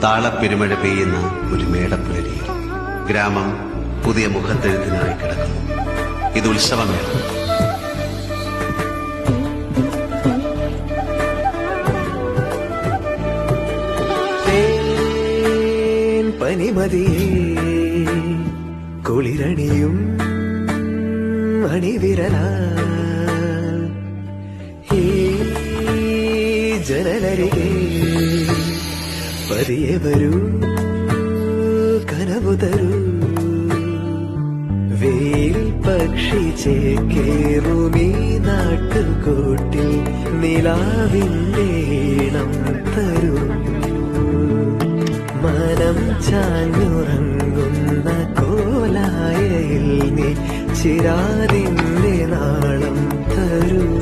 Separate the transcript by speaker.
Speaker 1: താളപ്പെരുമഴ പെയ്യുന്ന ഒരു മേടപ്പുലരിയിൽ ഗ്രാമം പുതിയ മുഖത്തെഴുത്തിനായി കിടക്കുന്നു. ഇത് ഉത്സവമേള.
Speaker 2: പനിമതിയേ കുളിരണിയും അണിവിരലാൽ ഈ ജനലരികെ പതിയെ വരൂ കനവു തരൂ. വെയിൽ പക്ഷി ചേക്കേറുമീ നാട്ടുകൂട്ടിൽ നിലാവിന്റെ ഈണം തരൂ. മനം ചാഞ്ഞുറങ്ങുന്ന കോലായയിൽ നീ ചിരാതിന്റെ നാളം തരൂ.